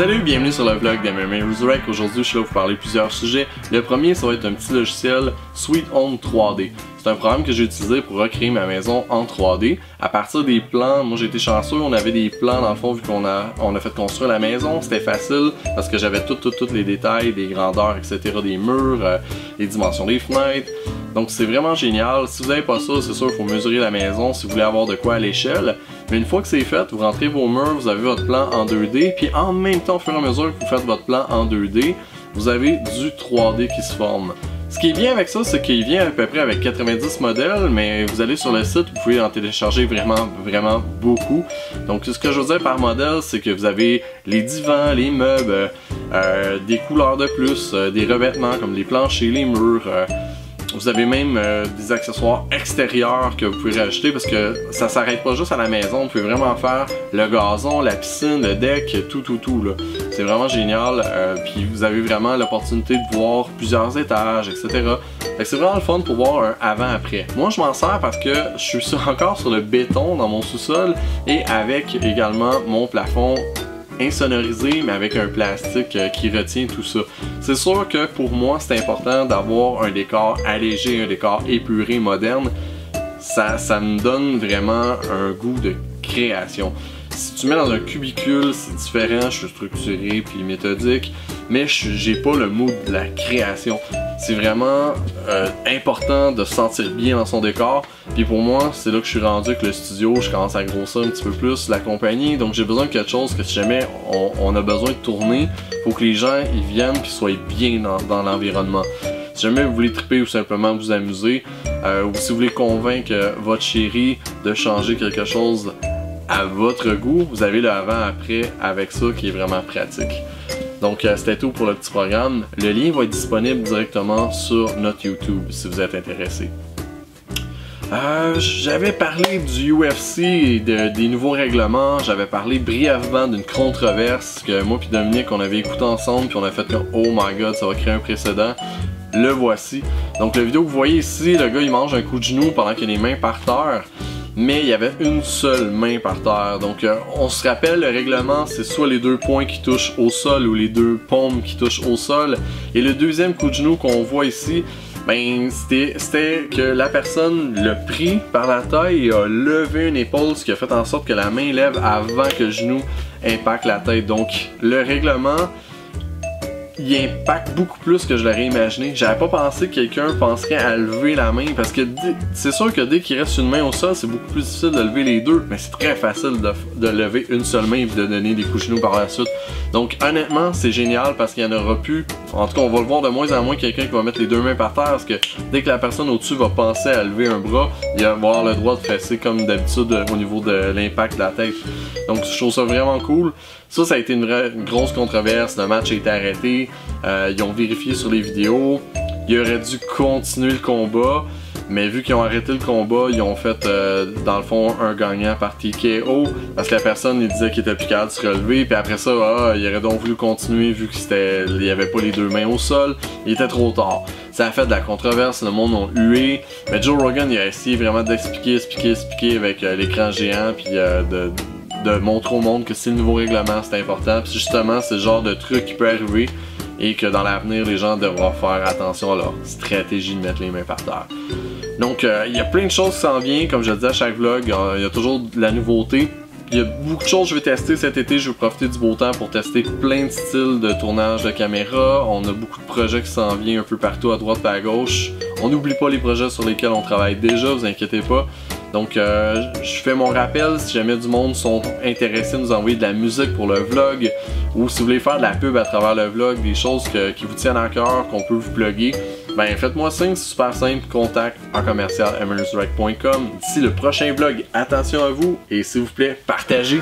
Salut, bienvenue sur le vlog d'MMA Resurrect. Aujourd'hui, je suis là pour vous parler de plusieurs sujets. Le premier, ça va être un petit logiciel Sweet Home 3D. C'est un programme que j'ai utilisé pour recréer ma maison en 3D. À partir des plans, moi j'ai été chanceux, on avait des plans dans le fond vu qu'on a fait construire la maison. C'était facile parce que j'avais tous les détails, des grandeurs, etc. des murs, les dimensions des fenêtres. Donc c'est vraiment génial. Si vous n'avez pas ça, c'est sûr qu'il faut mesurer la maison si vous voulez avoir de quoi à l'échelle. Mais une fois que c'est fait, vous rentrez vos murs, vous avez votre plan en 2D. Puis en même temps, au fur et à mesure que vous faites votre plan en 2D, vous avez du 3D qui se forme. Ce qui est bien avec ça, c'est qu'il vient à peu près avec 90 modèles, mais vous allez sur le site, vous pouvez en télécharger vraiment beaucoup. Donc ce que je veux dire par modèle, c'est que vous avez les divans, les meubles, des couleurs de plus, des revêtements comme les planchers, les murs. Vous avez même des accessoires extérieurs que vous pouvez rajouter parce que ça s'arrête pas juste à la maison. Vous pouvez vraiment faire le gazon, la piscine, le deck, tout là. C'est vraiment génial. Puis vous avez vraiment l'opportunité de voir plusieurs étages, etc. Fait que c'est vraiment le fun pour voir un avant-après. Moi je m'en sers parce que je suis encore sur le béton dans mon sous-sol et avec également mon plafond insonorisé mais avec un plastique qui retient tout ça. C'est sûr que pour moi c'est important d'avoir un décor allégé, un décor épuré, moderne. Ça me donne vraiment un goût de création. Si tu mets dans un cubicule, c'est différent, je suis structuré puis méthodique, mais j'ai pas le mood de la création. C'est vraiment important de se sentir bien dans son décor. Puis pour moi, c'est là que je suis rendu avec le studio, je commence à grossir un petit peu plus la compagnie. Donc j'ai besoin de quelque chose que si jamais on a besoin de tourner, faut que les gens ils viennent puis soient bien dans l'environnement. Si jamais vous voulez triper ou simplement vous amuser, ou si vous voulez convaincre votre chérie de changer quelque chose à votre goût, vous avez le avant-après avec ça qui est vraiment pratique. Donc c'était tout pour le petit programme. Le lien va être disponible directement sur notre YouTube si vous êtes intéressé. J'avais parlé du UFC et des nouveaux règlements. J'avais parlé brièvement d'une controverse que moi et Dominique on avait écouté ensemble puis on a fait comme oh my god ça va créer un précédent. Le voici. Donc la vidéo que vous voyez ici, le gars il mange un coup de genou pendant qu'il a les mains par terre. Mais il y avait une seule main par terre. Donc on se rappelle, le règlement c'est soit les deux poings qui touchent au sol ou les deux paumes qui touchent au sol. Et le deuxième coup de genou qu'on voit ici, ben c'était que la personne l'a pris par la taille et a levé une épaule, ce qui a fait en sorte que la main lève avant que le genou impacte la tête. Donc le règlement il impacte beaucoup plus que je l'aurais imaginé. J'avais pas pensé que quelqu'un penserait à lever la main parce que c'est sûr que dès qu'il reste une main au sol, c'est beaucoup plus difficile de lever les deux, mais c'est très facile de lever une seule main et de donner des coups de genoux par la suite. Donc honnêtement, c'est génial parce qu'il y en aura plus. En tout cas, on va le voir de moins en moins quelqu'un qui va mettre les deux mains par terre parce que dès que la personne au-dessus va penser à lever un bras, il va avoir le droit de fesser comme d'habitude au niveau de l'impact de la tête. Donc je trouve ça vraiment cool. Ça a été une grosse controverse, le match a été arrêté, ils ont vérifié sur les vidéos, ils auraient dû continuer le combat, mais vu qu'ils ont arrêté le combat, ils ont fait dans le fond un gagnant par TKO, parce que la personne il disait qu'il était plus capable de se relever, puis après ça, il aurait donc voulu continuer vu qu'il n'y avait pas les deux mains au sol, il était trop tard. Ça a fait de la controverse, le monde a hué, mais Joe Rogan il a essayé vraiment d'expliquer avec l'écran géant, puis de montrer au monde que c'est le nouveau règlement, c'est important. Puis justement, c'est le genre de truc qui peut arriver et que dans l'avenir, les gens devront faire attention à leur stratégie de mettre les mains par terre. Donc, il y a plein de choses qui s'en viennent, comme je le dis à chaque vlog, il y a toujours de la nouveauté. Il y a beaucoup de choses que je vais tester cet été, je vais profiter du beau temps pour tester plein de styles de tournage de caméra. On a beaucoup de projets qui s'en viennent un peu partout à droite et à gauche. On n'oublie pas les projets sur lesquels on travaille déjà, vous inquiétez pas. Donc je fais mon rappel, si jamais du monde sont intéressés de nous envoyer de la musique pour le vlog ou si vous voulez faire de la pub à travers le vlog, des choses qui vous tiennent à cœur, qu'on peut vous plugger, ben faites-moi signe, c'est super simple, contact en commercial mresurrect.com. D'ici le prochain vlog, attention à vous et s'il vous plaît, partagez!